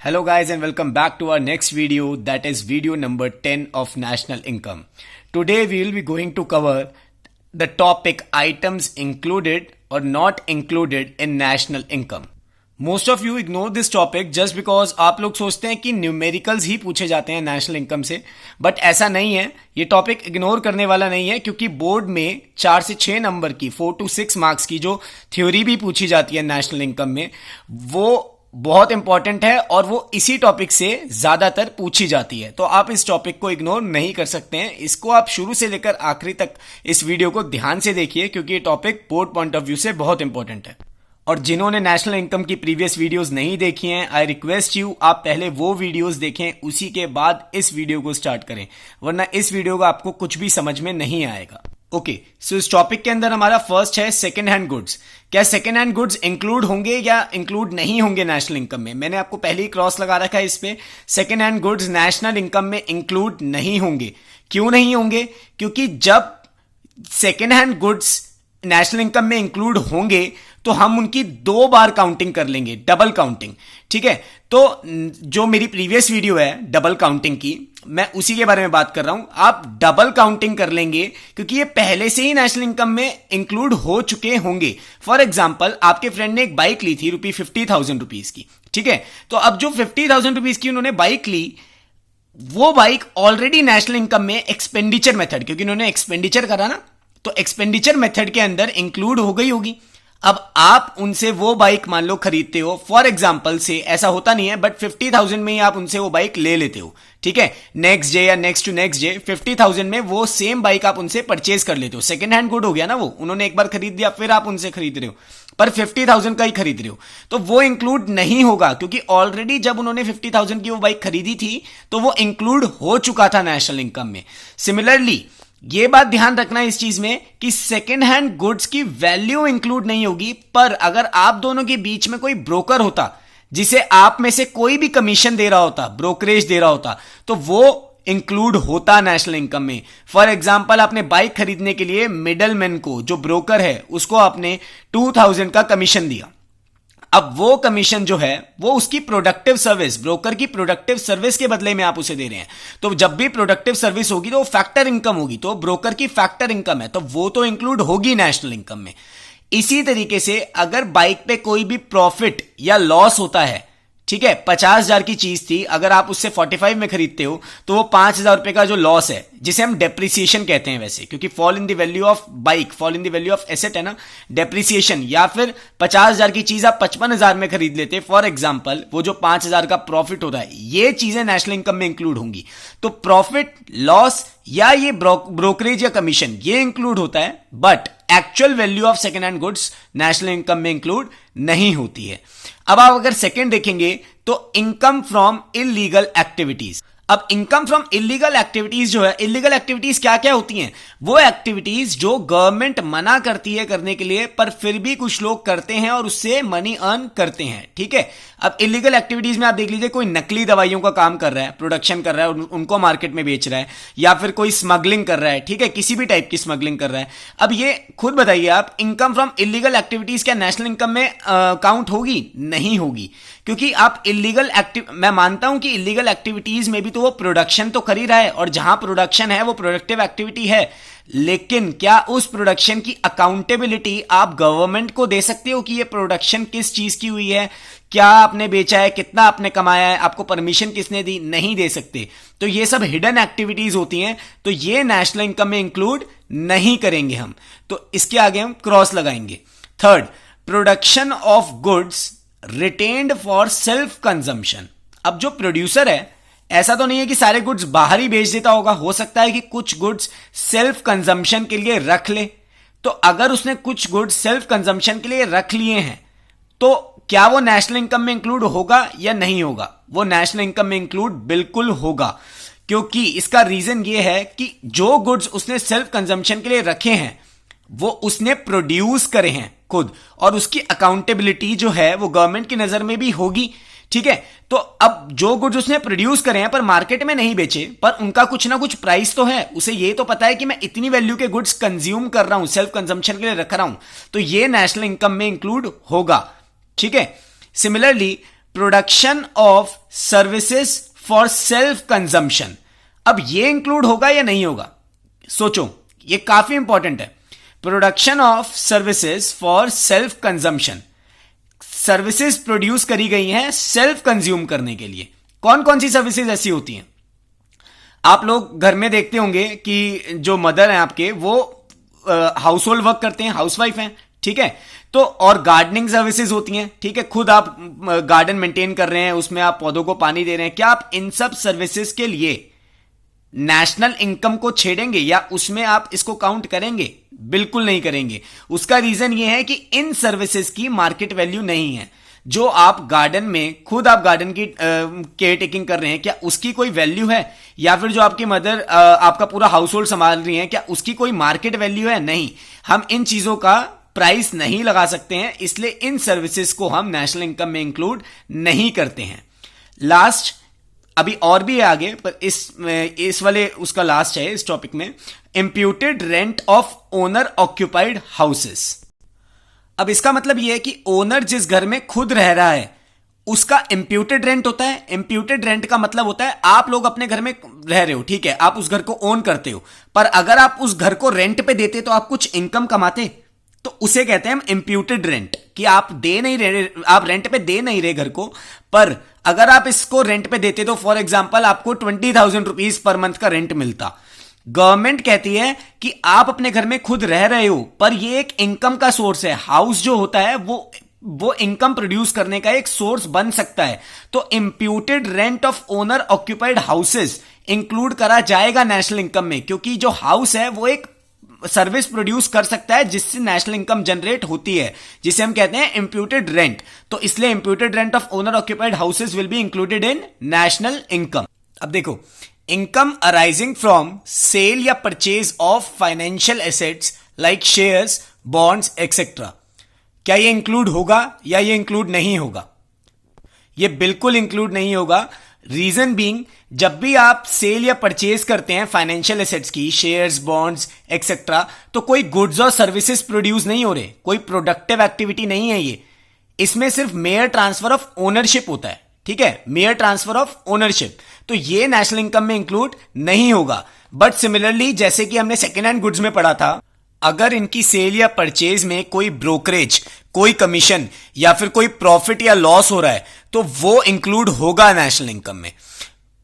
Hello guys and welcome back to our next video, that is video number 10 of national income. Today we will be going to cover the topic items included or not included in national income. Most of you ignore this topic just because आप लोग सोचते हैं कि numericals ही पूछे जाते हैं national income से, but ऐसा नहीं है. ये टॉपिक इग्नोर करने वाला नहीं है क्योंकि बोर्ड में 4 से 6 नंबर की 4 to 6 मार्क्स की जो थ्योरी भी पूछी जाती है नेशनल इनकम में, वो बहुत इंपॉर्टेंट है और वो इसी टॉपिक से ज्यादातर पूछी जाती है. तो आप इस टॉपिक को इग्नोर नहीं कर सकते हैं. इसको आप शुरू से लेकर आखिरी तक इस वीडियो को ध्यान से देखिए क्योंकि ये topic board point of view से बहुत इंपॉर्टेंट है. और जिन्होंने नेशनल इनकम की प्रीवियस वीडियोस नहीं देखी हैं, आई रिक्वेस्ट यू आप पहले वो वीडियोस देखें, उसी के बाद इस वीडियो को स्टार्ट करें, वरना इस वीडियो का आपको कुछ भी समझ में नहीं आएगा. ओके, सो इस टॉपिक के अंदर हमारा फर्स्ट है सेकेंड हैंड गुड्स. क्या सेकेंड हैंड गुड्स इंक्लूड होंगे या इंक्लूड नहीं होंगे नेशनल इनकम में? मैंने आपको पहले ही क्रॉस लगा रखा है इस पे. Second hand goods national income में इंक्लूड नहीं होंगे. क्यों नहीं होंगे? क्योंकि जब second hand goods national income में इंक्लूड होंगे तो हम उनकी 2 बार काउंटिंग कर लेंगे, डबल काउंटिंग. ठीक है, तो जो मेरी प्रीवियस वीडियो है डबल काउंटिंग की, मैं उसी के बारे में बात कर रहा हूं. आप डबल काउंटिंग कर लेंगे क्योंकि ये पहले से ही नेशनल इनकम में इंक्लूड हो चुके होंगे. फॉर एग्जांपल, आपके फ्रेंड ने एक बाइक ली थी 50,000 रुपीज की. ठीक है, तो अब जो 50,000 रुपीज की उन्होंने बाइक ली, वो बाइक ऑलरेडी नेशनल इनकम में एक्सपेंडिचर मेथड, क्योंकि उन्होंने एक्सपेंडिचर करा ना, तो एक्सपेंडिचर मेथड के अंदर इंक्लूड हो गई होगी. अब आप उनसे वो बाइक मान लो खरीदते हो, फॉर एग्जांपल से, ऐसा होता नहीं है बट 50,000 में ही आप उनसे वो बाइक ले लेते हो. ठीक है, नेक्स्ट डे या नेक्स्ट टू नेक्स्ट डे 50,000 में वो सेम बाइक आप उनसे परचेज कर लेते हो. सेकंड हैंड गुड हो गया ना, वो उन्होंने एक बार खरीद दिया, फिर आप उनसे खरीद रहे हो, पर 50,000 का ही खरीद रहे हो, तो वो इंक्लूड नहीं होगा क्योंकि ऑलरेडी जब उन्होंने 50,000 की वो बाइक खरीदी थी तो वो इंक्लूड हो चुका था नेशनल इनकम में. सिमिलरली ये बात ध्यान रखना इस चीज में कि सेकेंड हैंड गुड्स की वैल्यू इंक्लूड नहीं होगी, पर अगर आप दोनों के बीच में कोई ब्रोकर होता जिसे आप में से कोई भी कमीशन दे रहा होता, ब्रोकरेज दे रहा होता, तो वो इंक्लूड होता नेशनल इनकम में. फॉर एग्जांपल, आपने बाइक खरीदने के लिए मिडलमैन को, जो ब्रोकर है, उसको आपने 2,000 का कमीशन दिया. अब वो कमीशन जो है वो उसकी प्रोडक्टिव सर्विस, ब्रोकर की प्रोडक्टिव सर्विस के बदले में आप उसे दे रहे हैं. तो जब भी प्रोडक्टिव सर्विस होगी तो वो फैक्टर इनकम होगी, तो ब्रोकर की फैक्टर इनकम है, तो वो तो इंक्लूड होगी नेशनल इनकम में. इसी तरीके से अगर बाइक पे कोई भी प्रॉफिट या लॉस होता है, ठीक है, 50,000 की चीज थी, अगर आप उससे 45 में खरीदते हो तो वो 5,000 रुपए का जो लॉस है, जिसे हम डेप्रिसिएशन कहते हैं वैसे, क्योंकि fall in the value of bike, fall in the value of asset है ना, डेप्रिसिएशन. या फिर 50,000 की चीज आप 55,000 में खरीद लेते, फॉर एग्जाम्पल, वो जो 5,000 का प्रॉफिट होता है, ये चीजें नेशनल इनकम में इंक्लूड होंगी. तो प्रॉफिट, लॉस या ये ब्रोकरेज या कमीशन, ये इंक्लूड होता है, but actual value of second hand goods national income में इंक्लूड नहीं होती है. अब आप अगर सेकेंड देखेंगे तो इनकम फ्रॉम इलीगल एक्टिविटीज. अब इनकम फ्रॉम इलीगल एक्टिविटीज जो है, इलीगल एक्टिविटीज क्या क्या होती हैं? वो एक्टिविटीज जो गवर्नमेंट मना करती है करने के लिए, पर फिर भी कुछ लोग करते हैं और उससे मनी अर्न करते हैं. ठीक है, अब इलीगल एक्टिविटीज में आप देख लीजिए, कोई नकली दवाइयों का काम कर रहा है, प्रोडक्शन कर रहा है, उनको मार्केट में बेच रहा है, या फिर कोई स्मगलिंग कर रहा है. ठीक है, किसी भी टाइप की स्मगलिंग कर रहा है. अब ये खुद बताइए आप, इनकम फ्रॉम इलीगल एक्टिविटीज क्या नेशनल इनकम में काउंट होगी? नहीं होगी, क्योंकि आप इलीगल मैं मानता हूं कि इलीगल एक्टिविटीज में भी तो वो प्रोडक्शन तो कर ही रहा है, और जहां प्रोडक्शन है वो प्रोडक्टिव एक्टिविटी है, लेकिन क्या उस प्रोडक्शन की अकाउंटेबिलिटी आप गवर्नमेंट को दे सकते हो कि ये प्रोडक्शन किस चीज की हुई है, क्या आपने बेचा है, कितना आपने कमाया है, आपको परमिशन किसने दी? नहीं दे सकते. तो ये सब हिडन एक्टिविटीज होती हैं, तो ये नेशनल इनकम में इंक्लूड नहीं करेंगे हम. तो इसके आगे हम क्रॉस लगाएंगे. Third, production of goods retained for self consumption. अब जो प्रोड्यूसर है, ऐसा तो नहीं है कि सारे गुड्स बाहर ही बेच देता होगा, हो सकता है कि कुछ गुड्स सेल्फ कंजम्पशन के लिए रख ले. तो अगर उसने कुछ गुड्स सेल्फ कंजम्पशन के लिए रख लिए हैं तो क्या वो नेशनल इनकम में इंक्लूड होगा या नहीं होगा? वो नेशनल इनकम में इंक्लूड बिल्कुल होगा, क्योंकि इसका रीजन ये है कि जो गुड्स उसने सेल्फ कंजम्पशन के लिए रखे हैं वो उसने प्रोड्यूस करे हैं खुद, और उसकी अकाउंटेबिलिटी जो है वो गवर्नमेंट की नजर में भी होगी. ठीक है, तो अब जो गुड्स उसने प्रोड्यूस करे हैं पर मार्केट में नहीं बेचे, पर उनका कुछ ना कुछ प्राइस तो है, उसे ये तो पता है कि मैं इतनी वैल्यू के गुड्स कंज्यूम कर रहा हूं, सेल्फ कंजम्पशन के लिए रख रहा हूं, तो ये नेशनल इनकम में इंक्लूड होगा. ठीक है, similarly production of services for self consumption. अब ये इंक्लूड होगा या नहीं होगा, सोचो, ये काफी इंपॉर्टेंट है। Production of services for self consumption, services produce करी गई हैं सेल्फ कंज्यूम करने के लिए। कौन कौन सी सर्विसेज ऐसी होती हैं? आप लोग घर में देखते होंगे कि जो मदर हैं आपके, वो हाउस होल्ड वर्क करते हैं, हाउसवाइफ हैं, ठीक है। तो और गार्डनिंग सर्विसेज होती हैं, ठीक है, खुद आप गार्डन मेंटेन कर रहे हैं, उसमें आप पौधों को पानी दे रहे हैं। क्या आप इन सब सर्विसेज के लिए नेशनल इनकम को छेड़ेंगे या उसमें आप इसको काउंट करेंगे? बिल्कुल नहीं करेंगे। उसका रीजन ये है कि इन सर्विसेज की मार्केट वैल्यू नहीं है। जो आप गार्डन में खुद आप गार्डन की केयर टेकिंग कर रहे हैं, क्या उसकी कोई वैल्यू है? या फिर जो आपकी मदर आपका पूरा हाउस होल्ड संभाल रही है, क्या उसकी कोई मार्केट वैल्यू है? नहीं। हम इन चीजों का प्राइस नहीं लगा सकते हैं, इसलिए इन सर्विसेज को हम नेशनल इनकम में इंक्लूड नहीं करते हैं। लास्ट, अभी और भी है आगे, पर इस वाले उसका लास्ट है इस टॉपिक में, imputed rent of owner occupied houses. अब इसका मतलब यह है कि ओनर जिस घर में खुद रह रहा है उसका इंप्यूटेड रेंट होता है। इंप्यूटेड रेंट का मतलब होता है आप लोग अपने घर में रह रहे हो, ठीक है, आप उस घर को ओन करते हो, पर अगर आप उस घर को रेंट पे देते तो आप कुछ इनकम कमाते, तो उसे कहते हैं हम इंप्यूटेड रेंट, कि आप दे नहीं रहे, आप रेंट पे दे नहीं रहे घर को, पर अगर आप इसको रेंट पे देते तो फॉर एग्जांपल आपको 20,000 रुपीज पर मंथ का रेंट मिलता। गवर्नमेंट कहती है कि आप अपने घर में खुद रह रहे हो, पर ये एक इनकम का सोर्स है। हाउस जो होता है वो इनकम प्रोड्यूस करने का एक सोर्स बन सकता है। तो imputed rent of owner occupied houses include करा जाएगा नेशनल इनकम में, क्योंकि जो हाउस है वो एक सर्विस प्रोड्यूस कर सकता है जिससे नेशनल इनकम जनरेट होती है, जिसे हम कहते हैं इंप्यूटेड रेंट। तो इसलिए imputed rent of owner occupied houses will be included in national income. अब देखो, इनकम अराइजिंग फ्रॉम सेल या purchase of financial assets like shares, bonds etcetera, क्या ये इंक्लूड होगा या ये इंक्लूड नहीं होगा? ये बिल्कुल इंक्लूड नहीं होगा। रीजन बीइंग, जब भी आप सेल या परचेज करते हैं फाइनेंशियल एसेट्स की, शेयर्स, बॉन्ड्स एक्सेट्रा, तो कोई गुड्स और सर्विसेज प्रोड्यूस नहीं हो रहे, कोई प्रोडक्टिव एक्टिविटी नहीं है ये। इसमें सिर्फ मेयर ट्रांसफर ऑफ ओनरशिप होता है, ठीक है, मेयर ट्रांसफर ऑफ ओनरशिप। तो ये नेशनल इनकम में इंक्लूड नहीं होगा। बट सिमिलरली, जैसे कि हमने सेकेंड हैंड गुड्स में पढ़ा था, अगर इनकी सेल या परचेज में कोई ब्रोकरेज, कोई कमीशन या फिर कोई प्रॉफिट या लॉस हो रहा है तो वो इंक्लूड होगा नेशनल इनकम में।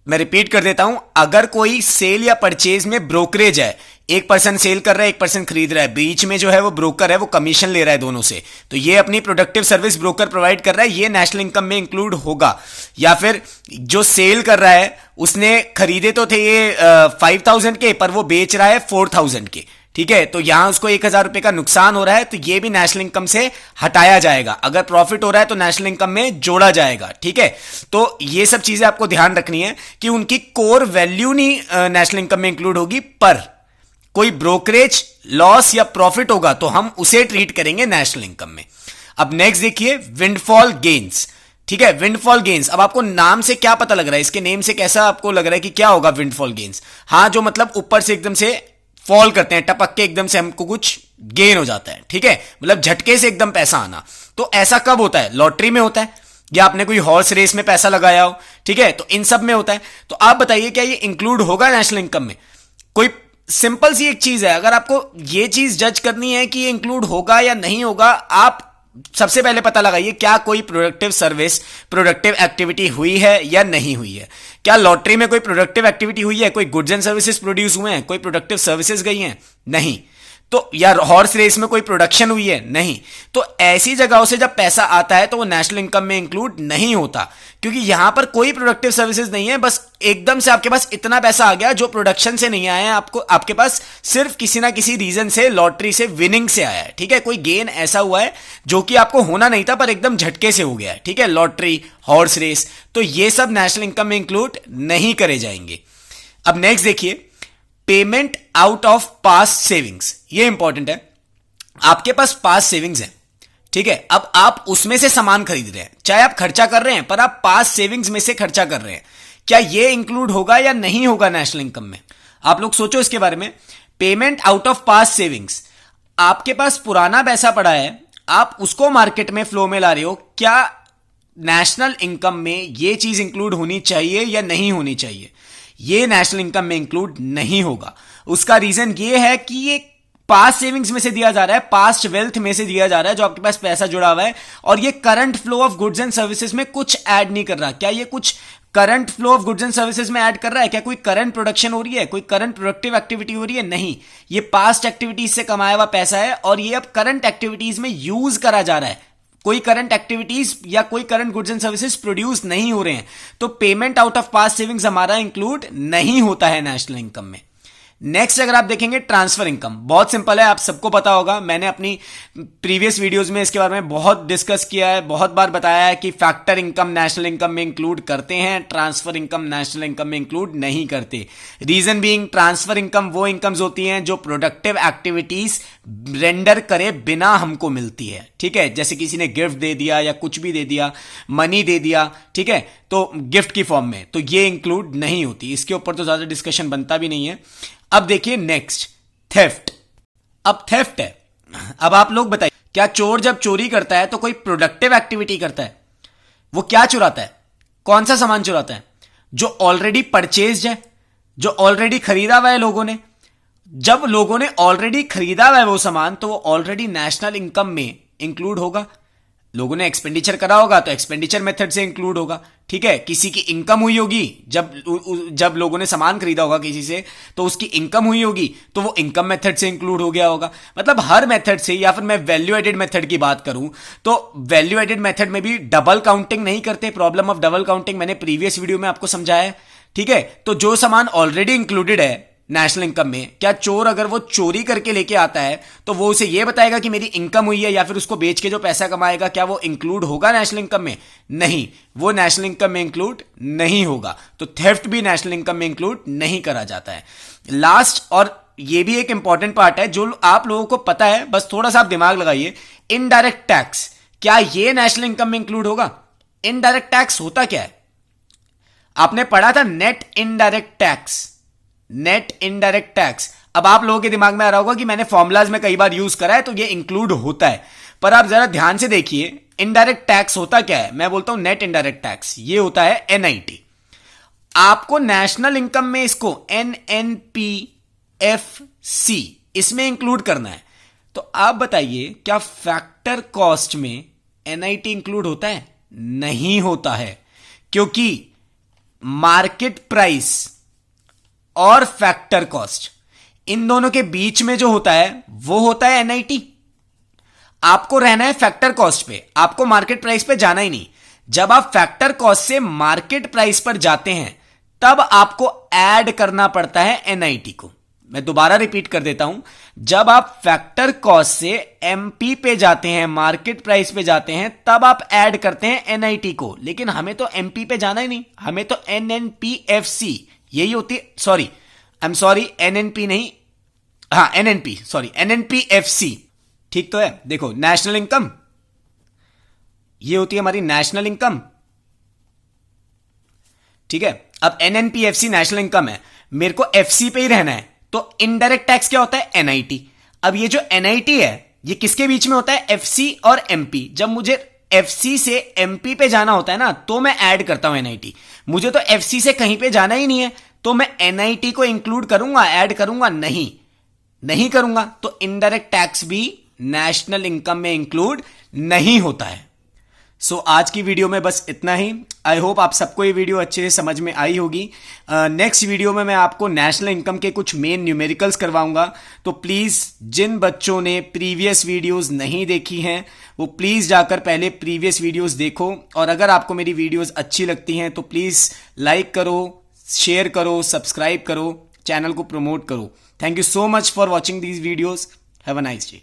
मैं रिपीट कर देता हूं, अगर कोई सेल या परचेज में ब्रोकरेज है, एक पर्सन सेल कर रहा है, एक पर्सन खरीद रहा है, बीच में जो है वो ब्रोकर है, वो कमीशन ले रहा है दोनों से, तो ये अपनी प्रोडक्टिव सर्विस ब्रोकर प्रोवाइड कर रहा है, ये नेशनल इनकम में इंक्लूड होगा। या फिर जो सेल कर रहा है, उसने खरीदे तो थे ये 5,000 के, पर वो बेच रहा है 4,000 के, ठीक है, तो यहां उसको 1,000 रुपए का नुकसान हो रहा है, तो ये भी नेशनल इनकम से हटाया जाएगा। अगर प्रॉफिट हो रहा है तो नेशनल इनकम में जोड़ा जाएगा, ठीक है। तो ये सब चीजें आपको ध्यान रखनी है कि उनकी कोर वैल्यू नहीं नेशनल इनकम में इंक्लूड होगी, पर कोई ब्रोकरेज लॉस या प्रॉफिट होगा तो हम उसे ट्रीट करेंगे नेशनल इनकम में। अब नेक्स्ट देखिए, विंडफॉल गेन्स, ठीक है, विंडफॉल गेन्स। अब आपको नाम से क्या पता लग रहा है, इसके नेम से कैसा आपको लग रहा है कि क्या होगा विंडफॉल गेन्स? हाँ, जो मतलब ऊपर से एकदम से फॉल करते हैं, टपक के एकदम से हमको कुछ गेन हो जाता है, ठीक है, मतलब झटके से एकदम पैसा आना। तो ऐसा कब होता है? लॉटरी में होता है, या आपने कोई हॉर्स रेस में पैसा लगाया हो, ठीक है, तो इन सब में होता है। तो आप बताइए क्या ये इंक्लूड होगा नेशनल इनकम में? कोई सिंपल सी एक चीज है, अगर आपको ये चीज जज करनी है कि ये इंक्लूड होगा या नहीं होगा, आप सबसे पहले पता लगाइए क्या कोई प्रोडक्टिव सर्विस, प्रोडक्टिव एक्टिविटी हुई है या नहीं हुई है। क्या लॉटरी में कोई प्रोडक्टिव एक्टिविटी हुई है? कोई गुड्स एंड सर्विसेज प्रोड्यूस हुए हैं? कोई प्रोडक्टिव सर्विसेज गई हैं? नहीं। तो या हॉर्स रेस में कोई प्रोडक्शन हुई है? नहीं। तो ऐसी जगहों से जब पैसा आता है तो वो नेशनल इनकम में इंक्लूड नहीं होता, क्योंकि यहां पर कोई प्रोडक्टिव सर्विसेज नहीं है। बस एकदम से आपके पास इतना पैसा आ गया जो प्रोडक्शन से नहीं आया है, आपको आपके पास सिर्फ किसी ना किसी रीजन से, लॉटरी से, विनिंग से आया है, ठीक है। कोई गेन ऐसा हुआ है जो कि आपको होना नहीं था पर एकदम झटके से हो गया है, ठीक है, लॉटरी, हॉर्स रेस, तो ये सब नेशनल इनकम में इंक्लूड नहीं करे जाएंगे। अब नेक्स्ट देखिए, payment out of past savings. ये इंपॉर्टेंट है। आपके पास पास्ट सेविंग्स है, ठीक है, अब आप उसमें से सामान खरीद रहे हैं, चाहे आप खर्चा कर रहे हैं पर आप पास्ट सेविंग्स में से खर्चा कर रहे हैं, क्या ये इंक्लूड होगा या नहीं होगा नेशनल इनकम में? आप लोग सोचो इसके बारे में। Payment out of past savings, आपके पास पुराना पैसा पड़ा है, आप उसको मार्केट में फ्लो में ला रहे हो, क्या नेशनल इनकम में ये चीज इंक्लूड होनी चाहिए या नहीं होनी चाहिए? ये नेशनल इनकम में इंक्लूड नहीं होगा। उसका रीजन ये है कि ये पास्ट सेविंग्स में से दिया जा रहा है, पास्ट वेल्थ में से दिया जा रहा है, जो आपके पास पैसा जुड़ा हुआ है, और ये current flow of goods and services में कुछ ऐड नहीं कर रहा। क्या ये कुछ current flow of goods and services में ऐड कर रहा है? क्या कोई करंट प्रोडक्शन हो रही है, कोई करंट प्रोडक्टिव एक्टिविटी हो रही है? नहीं, ये पास्ट एक्टिविटीज से कमाया हुआ पैसा है और ये अब करंट एक्टिविटीज में यूज करा जा रहा है। कोई करंट एक्टिविटीज या कोई current goods and services produce नहीं हो रहे हैं, तो payment out of past savings हमारा इंक्लूड नहीं होता है नेशनल इनकम में। नेक्स्ट अगर आप देखेंगे ट्रांसफर इनकम, बहुत सिंपल है, आप सबको पता होगा। मैंने अपनी प्रीवियस वीडियोस में इसके बारे में बहुत डिस्कस किया है, बहुत बार बताया है कि फैक्टर इनकम नेशनल इनकम में इंक्लूड करते हैं, ट्रांसफर इनकम नेशनल इनकम में इंक्लूड नहीं करते। रीजन बीइंग, ट्रांसफर इनकम वो इनकम्स होती हैं जो प्रोडक्टिव एक्टिविटीज रेंडर करे बिना हमको मिलती है। ठीक है, जैसे किसी ने गिफ्ट दे दिया या कुछ भी दे दिया, मनी दे दिया, ठीक है, तो गिफ्ट की फॉर्म में, तो ये इंक्लूड नहीं होती। इसके ऊपर तो ज्यादा डिस्कशन बनता भी नहीं है। अब देखिए नेक्स्ट, थेफ्ट। अब थेफ्ट है, अब आप लोग बताइए, क्या चोर जब चोरी करता है तो कोई प्रोडक्टिव एक्टिविटी करता है? वो क्या चुराता है? कौन सा सामान चुराता है? जो ऑलरेडी परचेज्ड है, जो ऑलरेडी खरीदा हुआ है लोगों ने। जब लोगों ने ऑलरेडी खरीदा हुआ है वो सामान, तो वो ऑलरेडी नेशनल इनकम में इंक्लूड होगा। लोगों ने एक्सपेंडिचर करा होगा तो एक्सपेंडिचर मेथड से इंक्लूड होगा। ठीक है, किसी की इनकम हुई होगी, जब लोगों ने सामान खरीदा होगा किसी से, तो उसकी इनकम हुई होगी, तो वो इनकम मेथड से इंक्लूड हो गया होगा। मतलब हर मेथड से, या फिर मैं वैल्यू एडेड मेथड की बात करूं तो वैल्यू एडेड मेथड में भी डबल काउंटिंग नहीं करते। प्रॉब्लम ऑफ डबल काउंटिंग मैंने प्रीवियस वीडियो में आपको समझाया है। ठीक है, तो जो सामान ऑलरेडी इंक्लूडेड है नेशनल इनकम में, क्या चोर अगर वो चोरी करके लेके आता है तो वो उसे ये बताएगा कि मेरी इनकम हुई है, या फिर उसको बेच के जो पैसा कमाएगा क्या वो इंक्लूड होगा नेशनल इनकम में? नहीं, वो नेशनल इनकम में इंक्लूड नहीं होगा। तो थेफ्ट भी नेशनल इनकम में इंक्लूड नहीं करा जाता है। लास्ट, और ये भी एक इंपॉर्टेंट पार्ट है जो आप लोगों को पता है, बस थोड़ा सा आप दिमाग लगाइए, इनडायरेक्ट टैक्स, क्या ये नेशनल इनकम में इंक्लूड होगा? इनडायरेक्ट टैक्स होता क्या है? आपने पढ़ा था net indirect tax, net indirect tax. अब आप लोगों के दिमाग में आ रहा होगा कि मैंने फॉर्मुलाज में कई बार यूज करा है तो ये इंक्लूड होता है, पर आप जरा ध्यान से देखिए इनडायरेक्ट टैक्स होता क्या है। मैं बोलता हूं नेट इनडायरेक्ट टैक्स, ये होता है एनआईटी। आपको नेशनल इनकम में इसको एनएनपीएफसी इसमें इंक्लूड करना है। तो आप बताइए, क्या फैक्टर कॉस्ट में एनआईटी इंक्लूड होता है? नहीं होता है, क्योंकि मार्केट प्राइस और फैक्टर कॉस्ट, इन दोनों के बीच में जो होता है वो होता है एनआईटी। आपको रहना है फैक्टर कॉस्ट पे, आपको मार्केट प्राइस पे जाना ही नहीं। जब आप फैक्टर कॉस्ट से मार्केट प्राइस पर जाते हैं तब आपको ऐड करना पड़ता है एनआईटी को। मैं दोबारा रिपीट कर देता हूं, जब आप फैक्टर कॉस्ट से एमपी पे जाते हैं, मार्केट प्राइस पे जाते हैं, तब आप ऐड करते हैं एनआईटी को। लेकिन हमें तो एमपी पे जाना ही नहीं, हमें तो एनएनपीएफसी यही होती, sorry I am sorry, NNP नहीं, हाँ एनएनपी, सॉरी एनएनपीएफसी, ठीक तो है। देखो नेशनल इनकम, ये होती है हमारी नेशनल इनकम। ठीक है, अब एनएनपीएफसी नेशनल इनकम है, मेरे को एफसी पे ही रहना है, तो इनडायरेक्ट टैक्स क्या होता है? एनआईटी। अब ये जो एनआईटी है ये किसके बीच में होता है? एफसी और एमपी। जब मुझे एफसी से एमपी पे जाना होता है ना, तो मैं ऐड करता हूं एनआईटी। मुझे तो एफसी से कहीं पे जाना ही नहीं है, तो मैं एनआईटी को इंक्लूड करूंगा, ऐड करूंगा? नहीं करूंगा। तो इनडायरेक्ट टैक्स भी नेशनल इनकम में इंक्लूड नहीं होता है। सो आज की वीडियो में बस इतना ही। आई होप आप सबको ये वीडियो अच्छे से समझ में आई होगी। नेक्स्ट वीडियो में मैं आपको नेशनल इनकम के कुछ मेन न्यूमेरिकल्स करवाऊंगा, तो प्लीज़ जिन बच्चों ने प्रीवियस वीडियोस नहीं देखी हैं वो प्लीज़ जाकर पहले प्रीवियस वीडियोस देखो, और अगर आपको मेरी वीडियोस अच्छी लगती हैं तो प्लीज़ लाइक करो, शेयर करो, सब्सक्राइब करो, चैनल को प्रमोट करो। Thank you so much for watching these videos. Have a nice day.